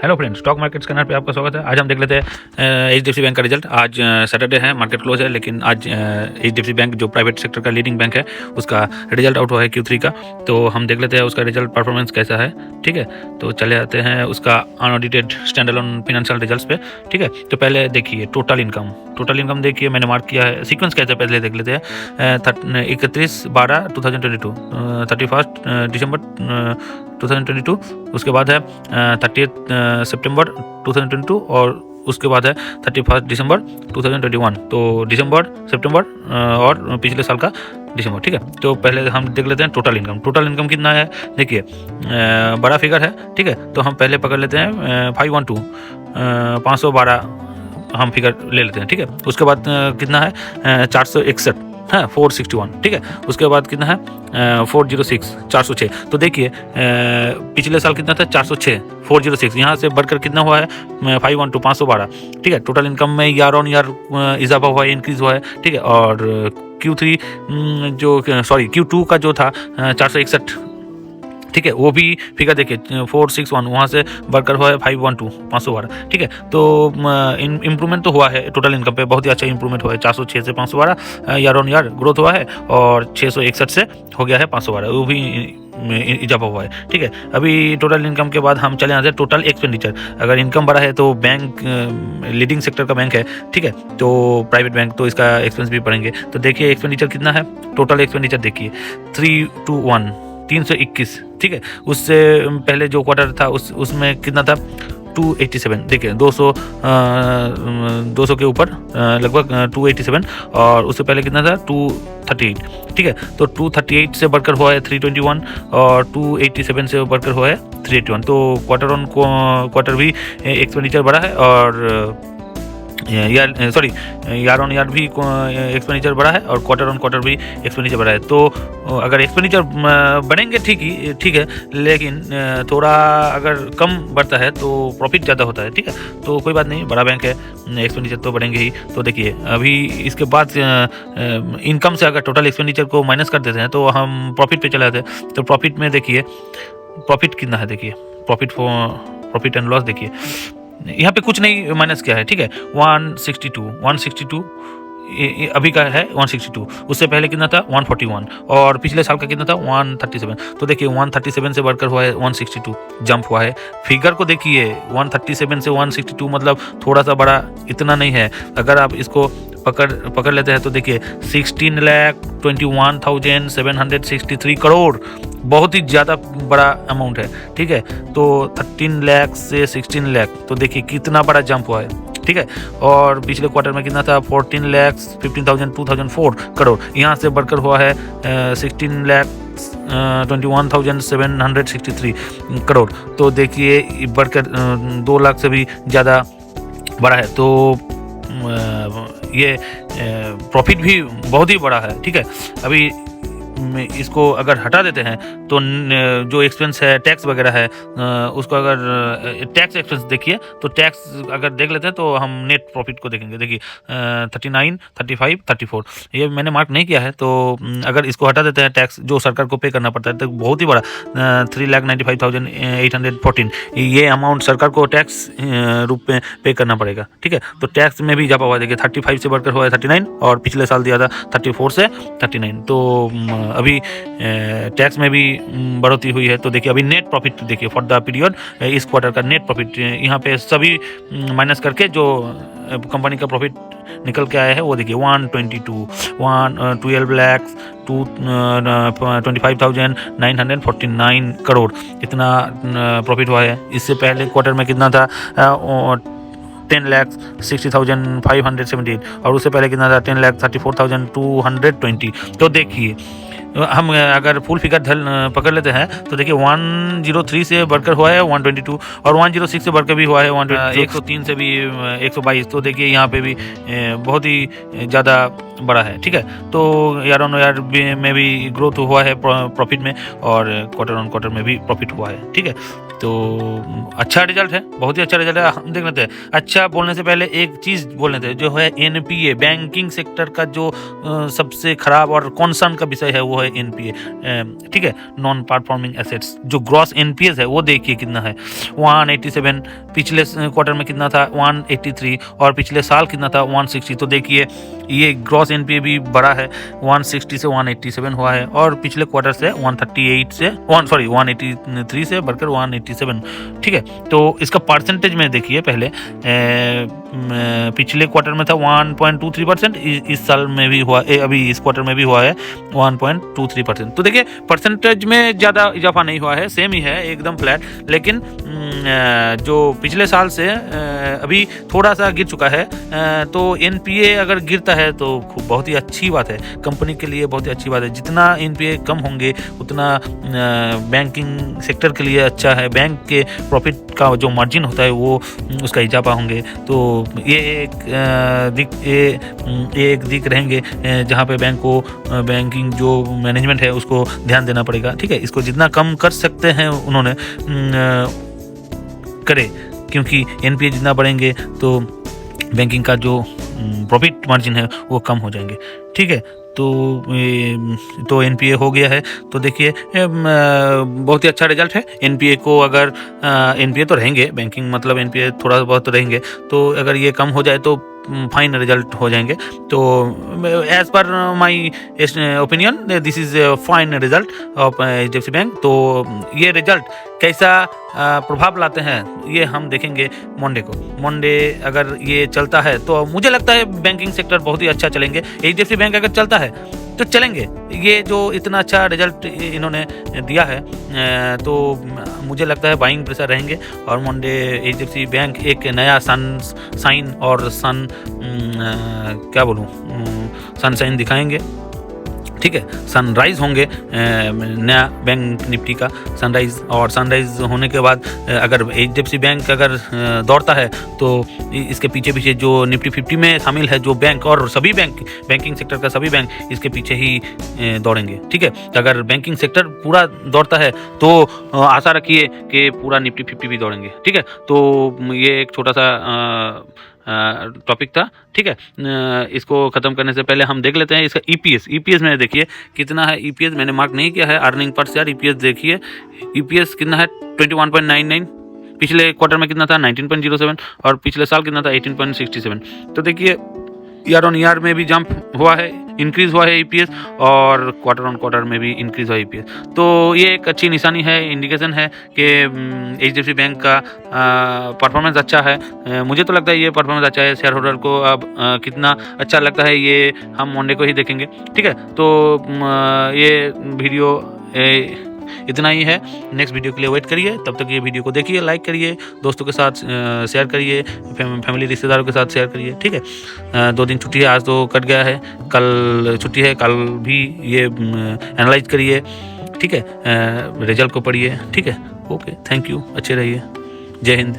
Hello friends, stock market scanner पे आपका स्वागत है। आज हम देख लेते हैं एचडीएफसी बैंक का रिजल्ट। आज सैटरडे है, मार्केट क्लोज है, लेकिन आज एचडीएफसी बैंक जो प्राइवेट सेक्टर का लीडिंग बैंक है उसका रिजल्ट आउट हुआ है Q3 का। तो हम देख लेते हैं उसका रिजल्ट परफॉर्मेंस कैसा है। ठीक है, तो चले आते हैं उसका unaudited stand alone financial results पे। ठीक है, तो पहले देखिए टोटल इनकम देखिए, मैंने मार्क किया है। सीक्वेंस कैसे पहले देख लेते हैं। 31/12/2022, 31 दिसंबर 2022, उसके बाद है 30 सितंबर 2022 और उसके बाद है 31 दिसंबर 2021। तो दिसंबर, सितंबर और पिछले साल का दिसंबर। ठीक है, तो पहले हम देख लेते हैं टोटल इनकम कितना है। देखिए बड़ा फिगर है। ठीक है, तो हम पहले पकड़ लेते हैं 512, 512 हम फिगर ले लेते हैं। ठीक है, उसके बाद कितना है 461 है, 461। ठीक है, उसके बाद कितना है 406, 406। तो देखिए पिछले साल कितना था 406, 406। यहाँ से बढ़कर कितना हुआ है 512, 512। ठीक है, टोटल इनकम में ईयर ऑन ईयर इजाफा हुआ है, इंक्रीज हुआ है। ठीक है, और Q2 का जो था 461, ठीक है, वो भी फिगर देखिए 461, वहाँ से बढ़कर हुआ है 512, 512। ठीक है, तो इम्प्रूवमेंट तो हुआ है टोटल इनकम पे, बहुत ही अच्छा इम्प्रूवमेंट हुआ है। 406 से 512 ईयर ऑन ईयर ग्रोथ हुआ है, और 661 से हो गया है 512, वो भी इजाफा हुआ है। ठीक है, अभी टोटल इनकम के बाद हम चले आते हैं टोटल एक्सपेंडिचर। अगर इनकम बढ़ा है तो बैंक लीडिंग सेक्टर का बैंक है, ठीक है, तो प्राइवेट बैंक, तो इसका एक्सपेंस भी बढ़ेंगे। तो देखिए एक्सपेंडिचर कितना है, टोटल एक्सपेंडिचर देखिए 321। ठीक है, उससे पहले जो क्वार्टर था उसमें कितना था 287। देखिए 200 के ऊपर लगभग 287, और उससे पहले कितना था 238। ठीक है, तो 238 से बढ़कर हुआ है 321, और 287 से बढ़कर हुआ है 381। तो क्वार्टर ऑन क्वार्टर भी एक्सपेंडिचर बढ़ा है, और ईयर ऑन ईयर भी एक्सपेंडिचर बढ़ा है, और क्वार्टर ऑन क्वार्टर भी एक्सपेंडिचर बढ़ा है। तो अगर एक्सपेंडिचर बढ़ेंगे ठीक है, लेकिन थोड़ा अगर कम बढ़ता है तो प्रॉफिट ज़्यादा होता है। ठीक है, तो कोई बात नहीं, बड़ा बैंक है, एक्सपेंडिचर तो बढ़ेंगे ही। तो देखिए अभी इसके बाद इनकम से अगर टोटल एक्सपेंडिचर को माइनस कर देते हैं तो हम प्रॉफिट पे चले जाते हैं। तो प्रॉफिट में देखिए प्रॉफिट कितना है, देखिए प्रॉफिट एंड लॉस देखिए, यहाँ पे कुछ नहीं माइनस किया है। ठीक है, 162 अभी का है 162, उससे पहले कितना था 141, और पिछले साल का कितना था 137। तो देखिए 137 से बढ़कर हुआ है 162, जंप हुआ है। फिगर को देखिए 137 से 162, मतलब थोड़ा सा बड़ा, इतना नहीं है। अगर आप इसको पकड़ लेते हैं तो देखिए 16,21,763 करोड़, बहुत ही ज़्यादा बड़ा अमाउंट है। ठीक है, तो 13 लाख से 16 लाख, तो देखिए कितना बड़ा जंप हुआ है। ठीक है, और पिछले क्वार्टर में कितना था 14,15,204 करोड़, यहाँ से बढ़कर हुआ है 16,21,763 करोड़। तो देखिए बढ़कर 2 लाख से भी ज़्यादा बड़ा है। तो ये प्रॉफिट भी बहुत ही बड़ा है। ठीक है, अभी इसको अगर हटा देते हैं तो जो एक्सपेंस है, टैक्स वगैरह है, उसको अगर टैक्स एक्सपेंस देखिए, तो टैक्स अगर देख लेते हैं तो हम नेट प्रॉफिट को देखेंगे। देखिए 39, 35, 34, ये मैंने मार्क नहीं किया है। तो अगर इसको हटा देते हैं टैक्स जो सरकार को पे करना पड़ता है, तो बहुत ही बड़ा 3,95,814, ये अमाउंट सरकार को टैक्स रूप में पे करना पड़ेगा। ठीक है, तो टैक्स में भी इजाफा हुआ है। देखिए 35 से बढ़कर हुआ है 39, और पिछले साल दिया था 34 से 39। तो अभी टैक्स में भी बढ़ोतरी हुई है। तो देखिए अभी नेट प्रॉफिट देखिए फॉर द पीरियड, इस क्वार्टर का नेट प्रॉफिट, यहाँ पे सभी माइनस करके जो कंपनी का प्रॉफिट निकल के आया है वो देखिए 12 लाख 25,949 करोड़, इतना प्रॉफिट हुआ है। इससे पहले क्वार्टर में कितना था 10,60,578, और उससे पहले कितना था 10,34,220। तो देखिए हम अगर फुल फिगर पकड़ लेते हैं तो देखिए 103 से बढ़कर हुआ है 122, और 106 से बढ़कर भी हुआ है 103 से भी 122। तो देखिए यहाँ पे भी बहुत ही ज़्यादा बड़ा है। ठीक है, तो ईयर ऑन ईयर में भी ग्रोथ हुआ है प्रॉफिट में, और क्वार्टर ऑन क्वार्टर में भी प्रॉफिट हुआ है। ठीक है, तो अच्छा रिजल्ट है, बहुत ही अच्छा रिजल्ट है। हम देख लेते हैं। अच्छा बोलने से पहले एक चीज़ बोल लेते हैं, जो है NPA बैंकिंग सेक्टर का जो सबसे खराब और कॉन्सर्न का विषय है वो वो है एनपीए, ठीक है, नॉन परफॉर्मिंग एसेट्स। जो ग्रॉस एनपीएस है वो देखिए कितना है, 187, पिछले क्वार्टर में कितना था 183, और पिछले साल कितना था 160। तो देखिए ये ग्रॉस एनपीए भी बड़ा है, 160 से 187 हुआ है, और पिछले क्वार्टर से 183 से बढ़कर 187, ठीक है। तो इसका परसेंटेज में देखिए पहले, पिछले क्वार्टर में था 1.23%, इस साल में भी हुआ, अभी इस क्वार्टर में भी हुआ है 1.23%। तो देखिए परसेंटेज में ज़्यादा इजाफा नहीं हुआ है, सेम ही है एकदम फ्लैट, लेकिन जो पिछले साल से अभी थोड़ा सा गिर चुका है। तो एनपीए अगर गिरता है तो बहुत ही अच्छी बात है, कंपनी के लिए बहुत ही अच्छी बात है। जितना एनपीए कम होंगे उतना बैंकिंग सेक्टर के लिए अच्छा है, बैंक के प्रॉफिट का जो मार्जिन होता है वो उसका इजाफा होंगे। तो ये एक दिक रहेंगे जहाँ पे बैंक को, बैंकिंग जो मैनेजमेंट है उसको ध्यान देना पड़ेगा, ठीक है। इसको जितना कम कर सकते हैं उन्होंने करे, क्योंकि एनपीए जितना बढ़ेंगे तो बैंकिंग का जो प्रॉफिट मार्जिन है वो कम हो जाएंगे, ठीक है। तो एनपीए हो गया है। तो देखिए बहुत ही अच्छा रिजल्ट है। एनपीए को अगर एनपीए तो रहेंगे, बैंकिंग मतलब एनपीए थोड़ा बहुत तो रहेंगे, तो अगर ये कम हो जाए तो फाइन रिजल्ट हो जाएंगे। तो as per my opinion this is fine result of HDFC bank. तो ये रिजल्ट कैसा प्रभाव लाते हैं ये हम देखेंगे मंडे को। मंडे अगर ये चलता है तो मुझे लगता है बैंकिंग सेक्टर बहुत ही अच्छा चलेंगे। एचडीएफसी बैंक अगर चलता है तो चलेंगे। ये जो इतना अच्छा रिजल्ट इन्होंने दिया है तो मुझे लगता है बाइंग प्रेशर रहेंगे, और मंडे एचडीएफसी बैंक एक नया सनशाइन और सनशाइन दिखाएंगे, ठीक है। सनराइज होंगे नया बैंक निफ्टी का सनराइज, और सनराइज होने के बाद अगर एचडीएफसी बैंक अगर दौड़ता है तो इसके पीछे पीछे जो निफ्टी 50 में शामिल है जो बैंक और सभी बैंक, बैंकिंग सेक्टर का सभी बैंक इसके पीछे ही दौड़ेंगे, ठीक है। अगर बैंकिंग सेक्टर पूरा दौड़ता है तो आशा रखिए कि पूरा निफ्टी 50 भी दौड़ेंगे, ठीक है। तो ये एक छोटा सा टॉपिक था, ठीक है। इसको ख़त्म करने से पहले हम देख लेते हैं इसका ईपीएस में देखिए कितना है। ईपीएस मैंने मार्क नहीं किया है, अर्निंग पर शेयर ईपीएस देखिए, ईपीएस कितना है 21.99, पिछले क्वार्टर में कितना था 19.07, और पिछले साल कितना था 18.67। तो देखिए ईयर ऑन ईयर में भी जंप हुआ है, इंक्रीज हुआ है ईपीएस, और क्वार्टर ऑन क्वार्टर में भी इंक्रीज हुआ है ईपीएस। तो ये एक अच्छी निशानी है, इंडिकेशन है कि एचडीएफसी बैंक का परफॉर्मेंस अच्छा है। मुझे तो लगता है ये परफॉर्मेंस अच्छा है। शेयर होल्डर को अब कितना अच्छा लगता है ये हम मंडे को ही देखेंगे, ठीक है। तो ये वीडियो इतना ही है। नेक्स्ट वीडियो के लिए वेट करिए, तब तक ये वीडियो को देखिए, लाइक करिए, दोस्तों के साथ शेयर करिए, फैमिली रिश्तेदारों के साथ शेयर करिए, ठीक है। 2 दिन छुट्टी है, आज तो कट गया है, कल छुट्टी है, कल भी ये एनालाइज करिए, ठीक है। रिजल्ट को पढ़िए, ठीक है। ओके, थैंक यू, अच्छे रहिए, जय हिंद।